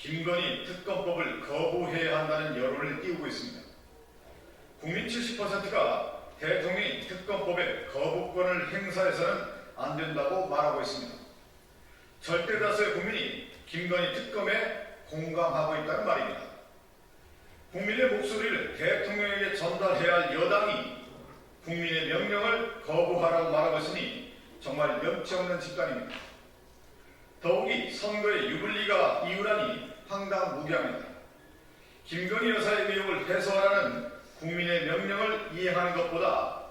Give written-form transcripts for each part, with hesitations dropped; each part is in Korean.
김건희 특검법을 거부해야 한다는 여론을 띄우고 있습니다. 국민 70%가 대통령이 특검법의 거부권을 행사해서는 안 된다고 말하고 있습니다. 절대 다수의 국민이 김건희 특검에 공감하고 있다는 말입니다. 국민의 목소리를 대통령에게 전달해야 할 여당이 국민의 명령을 거부하라고 말하고 있으니 정말 염치 없는 집단입니다. 더욱이 선거의 유불리가 이유라니 황당무계합니다. 김건희 여사의 의혹을 해소하라는 국민의 명령을 이행하는 것보다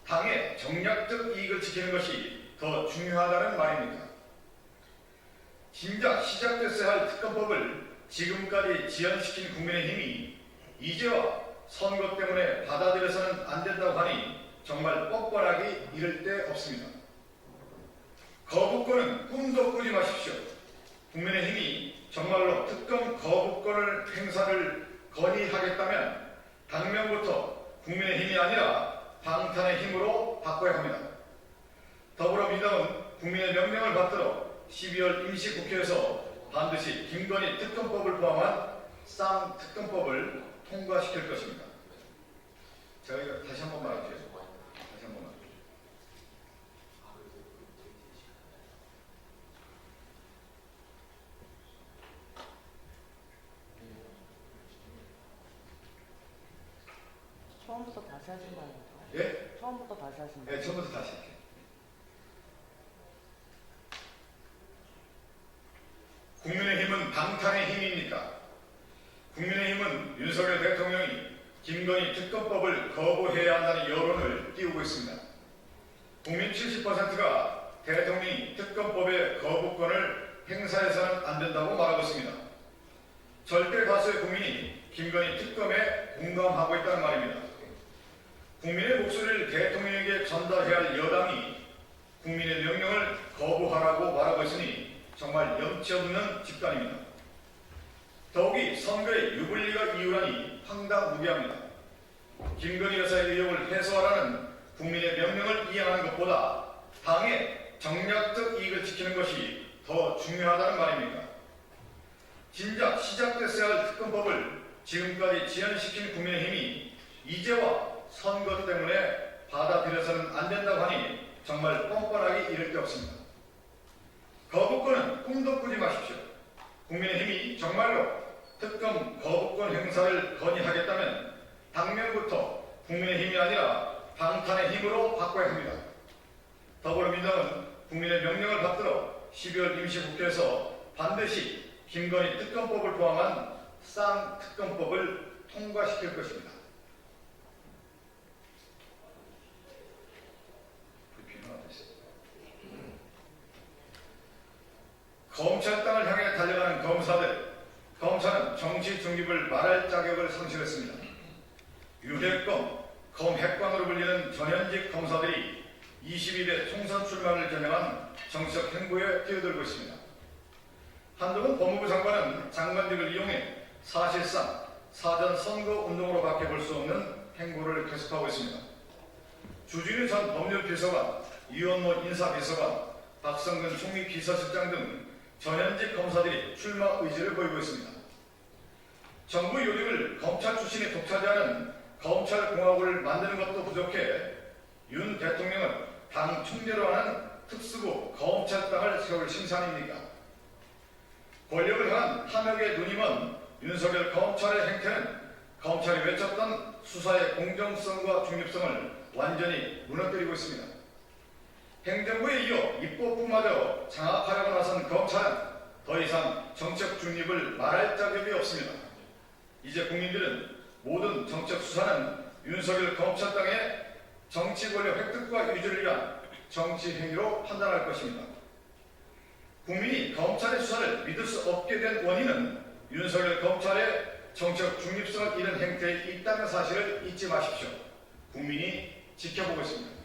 당의 정략적 이익을 지키는 것이 더 중요하다는 말입니다. 진작 시작됐어야 할 특검법을 지금까지 지연시킨 국민의힘이 이제와 선거 때문에 받아들여서는 안 된다고 하니 정말 뻔뻔하기 이를 데 없습니다. 거부권은 꿈도 꾸지 마십시오. 국민의힘이 정말로 특검 거부권을 행사를 건의하겠다면 당명부터 국민의힘이 아니라 방탄의 힘으로 바꿔야 합니다. 더불어민주당은 국민의 명령을 받들어 12월 임시국회에서 반드시 김건희 특검법을 포함한 쌍특검법을 통과시킬 것입니다. 제가 이거 다시 한번 말할게요. 다시 한번 말할게요. 처음부터 다시 하신 거 아니에요? 예? 처음부터 다시 하신 거 예, 처음부터 다시 할게요. 국민의힘은 방탄의 힘입니까? 국민의힘은 윤석열 대통령이 김건희 특검법을 거부해야 한다는 여론을 띄우고 있습니다. 국민 70%가 대통령이 특검법의 거부권을 행사해서는 안 된다고 말하고 있습니다. 절대 다수의 국민이 김건희 특검에 공감하고 있다는 말입니다. 국민의 목소리를 대통령에게 전달해야 할 여당이 국민의 명령을 거부하라고 말하고 있으니 정말 염치 없는 집단입니다. 더욱이 선거의 유불리가 이유라니 황당무계합니다. 김건희 여사의 의혹을 해소하라는 국민의 명령을 이행하는 것보다 당의 정략적 이익을 지키는 것이 더 중요하다는 말입니다. 진작 시작됐어야 할 특검법을 지금까지 지연시킨 국민의힘이 이제와 선거 때문에 받아들여서는 안 된다고 하니 정말 뻔뻔하기 이를 데 없습니다. 거부권은 꿈도 꾸지 마십시오. 국민의힘이 정말로 특검 거부권 행사를 건의하겠다면 당면부터 국민의힘이 아니라 방탄의 힘으로 바꿔야 합니다. 더불어민주당은 국민의 명령을 받들어 12월 임시국회에서 반드시 김건희 특검법을 포함한 쌍특검법을 통과시킬 것입니다. 검찰당을 향해 달려가는 검사들, 검찰은 정치 중립을 말할 자격을 상실했습니다. 유핵검, 검핵관으로 불리는 전현직 검사들이 22대 총선 출마를 겨냥한 정치적 행보에 뛰어들고 있습니다. 한동훈 법무부 장관은 장관직을 이용해 사실상 사전 선거 운동으로밖에 볼 수 없는 행보를 계속하고 있습니다. 주진우 전 법률비서관, 이원모 인사비서관, 박성근 총리 비서실장 등 전현직 검사들이 출마 의지를 보이고 있습니다. 정부 요직을 검찰 출신이 독차지하는 검찰공화국을 만드는 것도 부족해 윤 대통령은 당 총재로 하는 특수부 검찰당을 세울 심산입니까? 권력을 향한 탐욕에 눈이 먼 윤석열 검찰의 행태는 검찰이 외쳤던 수사의 공정성과 중립성을 완전히 무너뜨리고 있습니다. 행정부에 이어 입법부마저 장악하려고 나선 검찰은 더 이상 정책 중립을 말할 자격이 없습니다. 이제 국민들은 모든 정책 수사는 윤석열 검찰당의 정치 권력 획득과 유지를 위한 정치 행위로 판단할 것입니다. 국민이 검찰의 수사를 믿을 수 없게 된 원인은 윤석열 검찰의 정책 중립성을 잃은 행태에 있다는 사실을 잊지 마십시오. 국민이 지켜보고 있습니다.